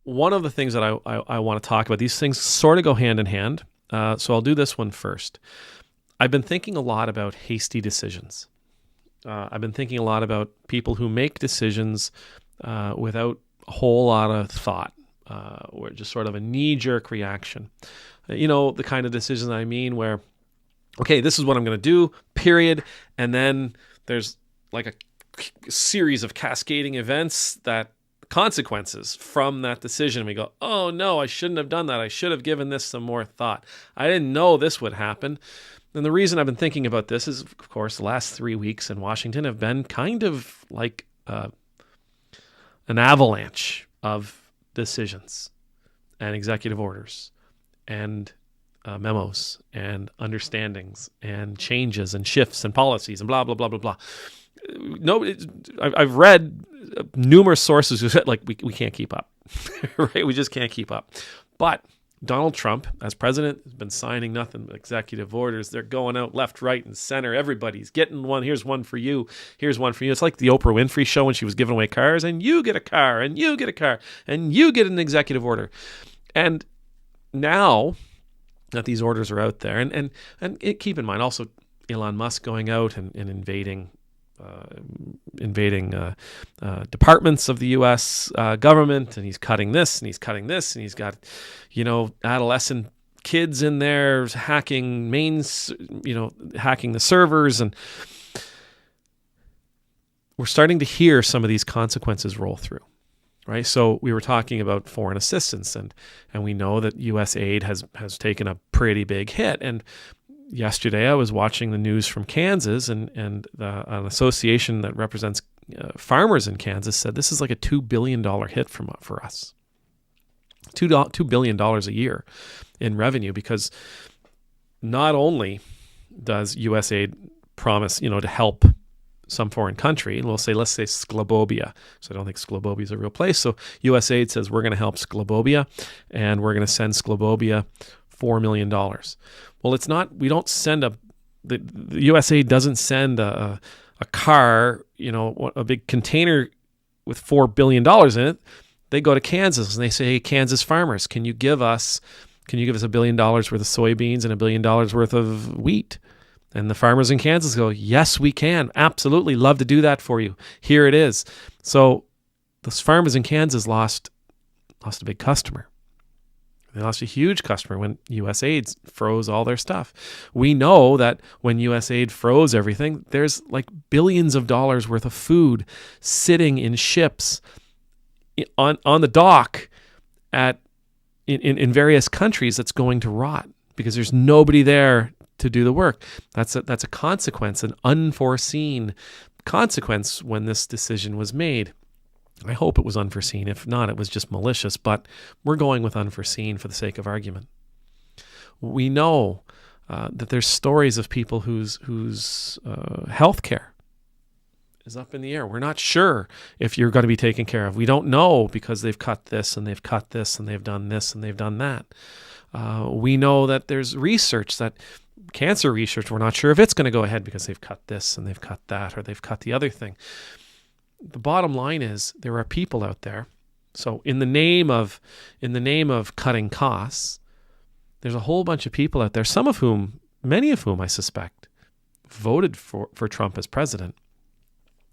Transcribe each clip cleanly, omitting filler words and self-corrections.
one of the things that I want to talk about, these things sort of go hand in hand. So I'll do this one first. I've been thinking a lot about hasty decisions. I've been thinking a lot about people who make decisions without a whole lot of thought, or just sort of a knee-jerk reaction. The kind of decisions I mean where, okay, this is what I'm going to do, period. And then there's like a series of cascading events that consequences from that decision. We go, oh no, I shouldn't have done that. I should have given this some more thought. I didn't know this would happen. And the reason I've been thinking about this is, of course, the last 3 weeks in Washington have been kind of like an avalanche of decisions and executive orders and memos and understandings and changes and shifts and policies and blah, blah, blah, blah, blah. No, I've read numerous sources who said, like, we can't keep up, right? We just can't keep up. But Donald Trump, as president, has been signing nothing but executive orders. They're going out left, right, and center. Everybody's getting one. Here's one for you. Here's one for you. It's like the Oprah Winfrey show when she was giving away cars, and you get a car, and you get a car, and you get an executive order. And now that these orders are out there, and keep in mind also Elon Musk going out and invading departments of the U.S. Government, and he's cutting this, and he's cutting this, and he's got, adolescent kids in there hacking hacking the servers, and we're starting to hear some of these consequences roll through, right? So we were talking about foreign assistance, and we know that U.S. aid has taken a pretty big hit, and yesterday, I was watching the news from Kansas, and an association that represents farmers in Kansas said this is like a $2 billion hit for us. $2 billion a year in revenue, because not only does USAID promise, to help some foreign country, and let's say Sclabobia. So I don't think Sclabobia is a real place. So USAID says we're going to help Sclabobia, and we're going to send Sclabobia $4 million. Well, it's not, we don't send the USAID doesn't send a car, a big container with $4 billion in it. They go to Kansas and they say, hey, Kansas farmers, can you give us $1 billion worth of soybeans and $1 billion worth of wheat? And the farmers in Kansas go, yes, we can. Absolutely. Love to do that for you. Here it is. So those farmers in Kansas lost a big customer. They lost a huge customer when USAID froze all their stuff. We know that when USAID froze everything, there's like billions of dollars worth of food sitting in ships on the dock in various countries that's going to rot because there's nobody there to do the work. That's a consequence, an unforeseen consequence when this decision was made. I hope it was unforeseen. If not, it was just malicious, but we're going with unforeseen for the sake of argument. We know that there's stories of people whose health care is up in the air. We're not sure if you're going to be taken care of. We don't know because they've cut this and they've cut this and they've done this and they've done that. We know that there's research, that cancer research, we're not sure if it's going to go ahead because they've cut this and they've cut that or they've cut the other thing. The bottom line is there are people out there. So in the name of cutting costs, there's a whole bunch of people out there, many of whom I suspect voted for Trump as president,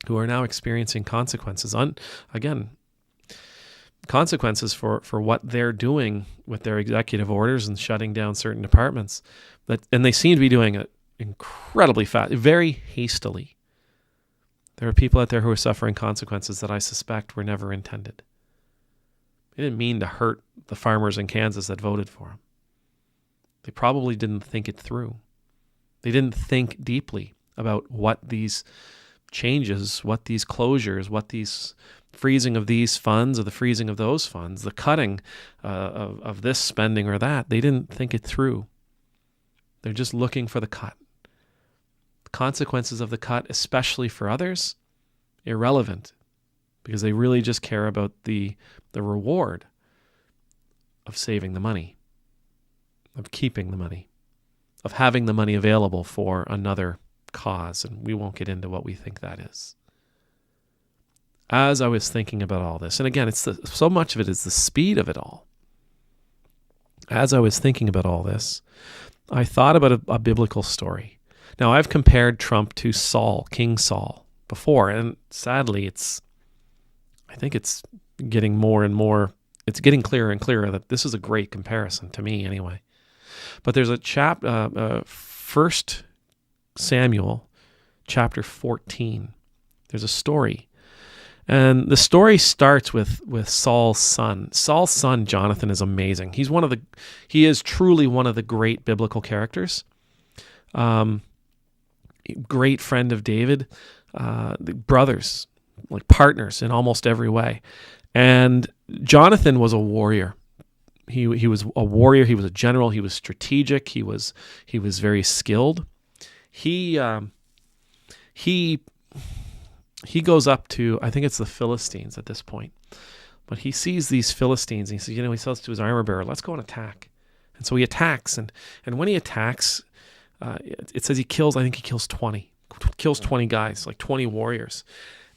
who are now experiencing consequences consequences for what they're doing with their executive orders and shutting down certain departments. And they seem to be doing it incredibly fast, very hastily. There are people out there who are suffering consequences that I suspect were never intended. They didn't mean to hurt the farmers in Kansas that voted for him. They probably didn't think it through. They didn't think deeply about what these changes, what these closures, what these freezing of these funds or the freezing of those funds, the cutting of this spending or that. They didn't think it through. They're just looking for the cut. Consequences of the cut, especially for others, irrelevant, because they really just care about the reward of saving the money, of keeping the money, of having the money available for another cause, and we won't get into what we think that is. as I was thinking about all this, and again, so much of it is the speed of it all. As I was thinking about all this, I thought about a biblical story. Now, I've compared Trump to Saul, King Saul, before, and sadly, I think it's getting more and more, it's getting clearer and clearer that this is a great comparison, to me anyway. But there's a 1 Samuel chapter 14. There's a story. And the story starts with Saul's son. Saul's son, Jonathan, is amazing. He is truly one of the great biblical characters. Great friend of David. Brothers, like partners in almost every way. And Jonathan was a warrior. He was a warrior. He was a general. He was strategic. He was very skilled. He goes up to, I think it's the Philistines at this point, but he sees these Philistines. And he says, he says to his armor bearer, "Let's go and attack." And so he attacks, and when he attacks, it says he kills 20 guys, like 20 warriors.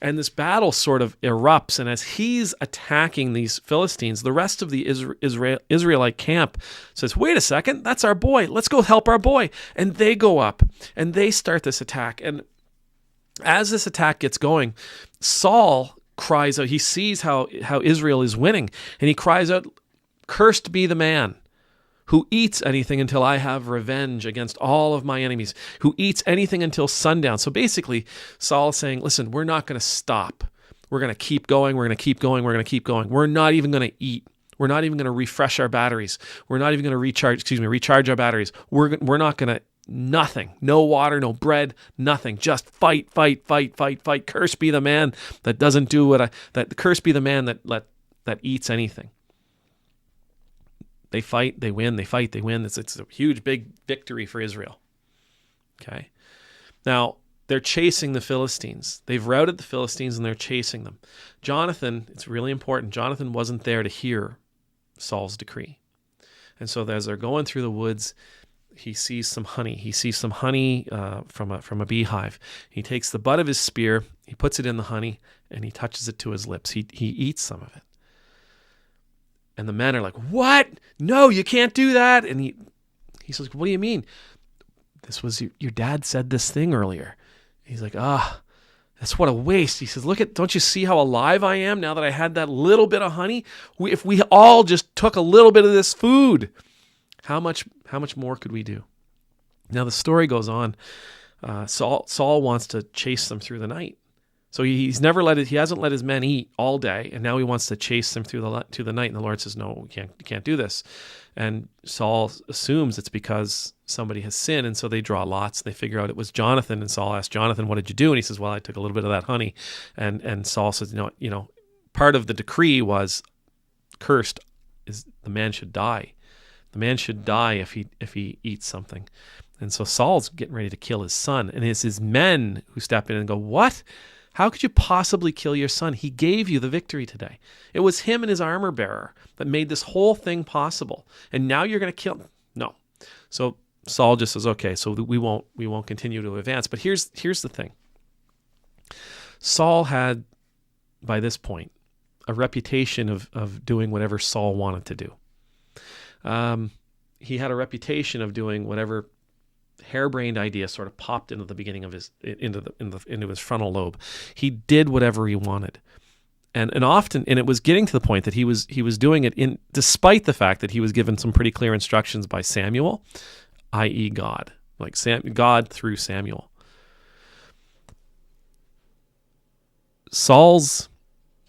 And this battle sort of erupts, and as he's attacking these Philistines, the rest of the Israelite camp says, "Wait a second, that's our boy. Let's go help our boy." And they go up, and they start this attack. And as this attack gets going, Saul cries out. He sees how Israel is winning, and he cries out, "Cursed be the man who eats anything until I have revenge against all of my enemies, who eats anything until sundown." So basically, Saul is saying, listen, we're not going to stop. We're going to keep going. We're going to keep going. We're going to keep going. We're not even going to eat. We're not even going to refresh our batteries. We're not even going to recharge our batteries. We're not going to, nothing. No water, no bread, nothing. Just fight. Cursed be the man that doesn't do cursed be the man that eats anything. They fight, they win, they fight, they win. It's a huge, big victory for Israel. Okay. Now, they're chasing the Philistines. They've routed the Philistines and they're chasing them. Jonathan, it's really important, Jonathan wasn't there to hear Saul's decree. And so as they're going through the woods, he sees some honey. He sees some honey from a beehive. He takes the butt of his spear, he puts it in the honey, and he touches it to his lips. He eats some of it. And the men are like, "What? No, you can't do that." And he says, "What do you mean? This was your dad said this thing earlier." He's like, that's what a waste. He says, don't you see how alive I am now that I had that little bit of honey? If we all just took a little bit of this food, how much more could we do? Now the story goes on. Saul wants to chase them through the night. So he hasn't let his men eat all day, and now he wants to chase them through the night. And the Lord says, "No, you can't do this." And Saul assumes it's because somebody has sinned, and so they draw lots. They figure out it was Jonathan, and Saul asks Jonathan, "What did you do?" And he says, "Well, I took a little bit of that honey." And Saul says, part of the decree was, cursed is the man should die. The man should die if he eats something. And so Saul's getting ready to kill his son, and it's his men who step in and go, "What? How could you possibly kill your son? He gave you the victory today. It was him and his armor bearer that made this whole thing possible. And now you're going to kill him." No. So Saul just says, "Okay, so we won't continue to advance." But here's the thing. Saul had, by this point, a reputation of doing whatever Saul wanted to do. He had a reputation of doing whatever harebrained idea sort of popped into the beginning of into his frontal lobe. He did whatever he wanted, and often, and it was getting to the point that he was doing it despite the fact that he was given some pretty clear instructions by Samuel, i.e., God, God through Samuel. Saul's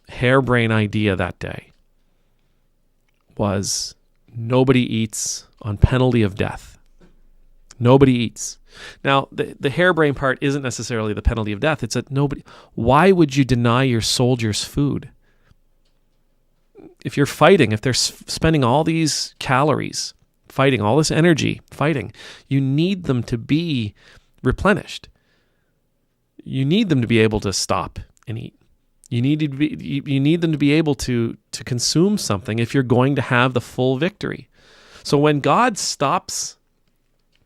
harebrained idea that day was nobody eats on penalty of death. Nobody eats. Now, the harebrained part isn't necessarily the penalty of death. It's that nobody. Why would you deny your soldiers food? If you're fighting, if they're spending all these calories fighting, all this energy fighting, you need them to be replenished. You need them to be able to stop and eat. You need them to be able to consume something if you're going to have the full victory. So when God stops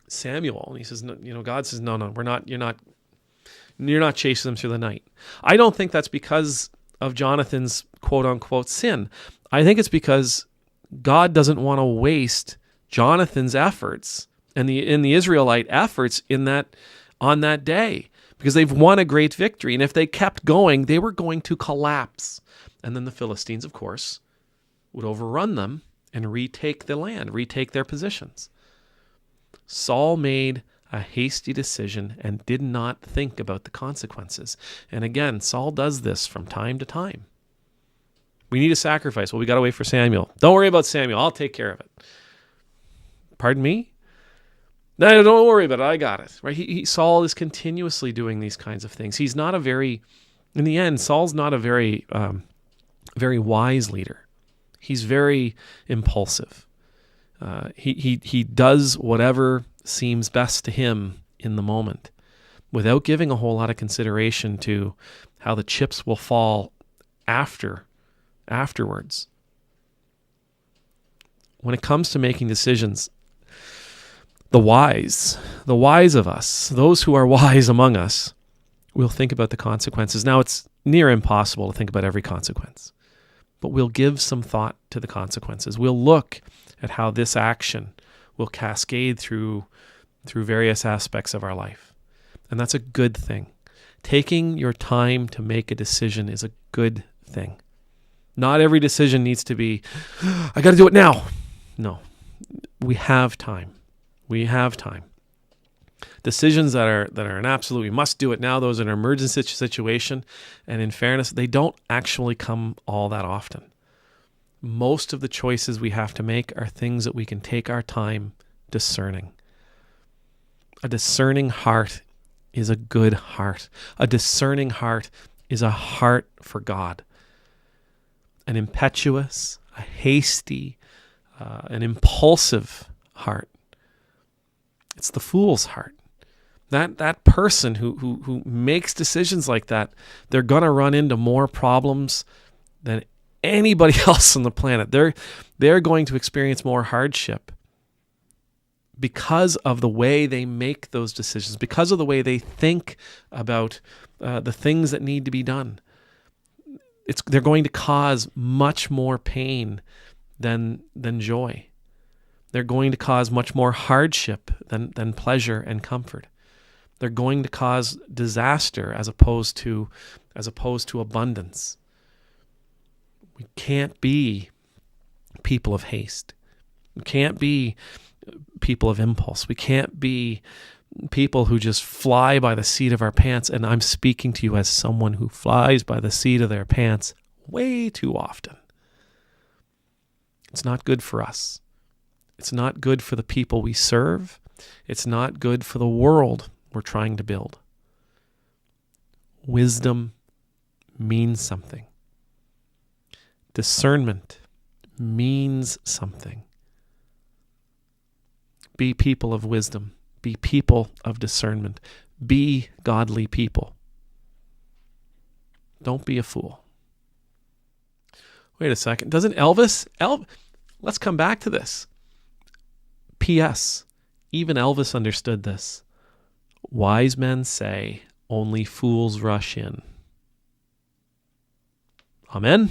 Samuel, and he says, God says, no, you're not chasing them through the night. I don't think that's because of Jonathan's quote-unquote sin. I think it's because God doesn't want to waste Jonathan's efforts and the Israelite efforts on that day, because they've won a great victory. And if they kept going, they were going to collapse. And then the Philistines, of course, would overrun them and retake the land, retake their positions. Saul made a hasty decision and did not think about the consequences. And again, Saul does this from time to time. We need a sacrifice. Well, we got to wait for Samuel. Don't worry about Samuel. I'll take care of it. Pardon me? No, don't worry about it. I got it. Right? Saul is continuously doing these kinds of things. He's not in the end, Saul's not a very wise leader. He's very impulsive. He does whatever seems best to him in the moment without giving a whole lot of consideration to how the chips will fall afterwards. When it comes to making decisions, the wise of us, those who are wise among us, will think about the consequences. Now, it's near impossible to think about every consequence, but we'll give some thought to the consequences. We'll look at how this action will cascade through various aspects of our life. And that's a good thing. Taking your time to make a decision is a good thing. Not every decision needs to be, I got to do it now. No, we have time. We have time. Decisions that are an absolute, we must do it now, those are an emergency situation. And in fairness, they don't actually come all that often. Most of the choices we have to make are things that we can take our time discerning. A discerning heart is a good heart. A discerning heart is a heart for God. An impetuous, a hasty, an impulsive heart, it's the fool's heart. That person who makes decisions like that, they're going to run into more problems than anybody else on the planet. They're going to experience more hardship because of the way they make those decisions, because of the way they think about the things that need to be done. They're going to cause much more pain than joy. They're going to cause much more hardship than pleasure and comfort. They're going to cause disaster as opposed to abundance. We can't be people of haste. We can't be people of impulse. We can't be people who just fly by the seat of our pants. And I'm speaking to you as someone who flies by the seat of their pants way too often. It's not good for us. It's not good for the people we serve. It's not good for the world we're trying to build. Wisdom means something. Discernment means something. Be people of wisdom. Be people of discernment. Be godly people. Don't be a fool. Wait a second. Doesn't Elvis... Let's come back to this. P.S. Even Elvis understood this. Wise men say, only fools rush in. Amen.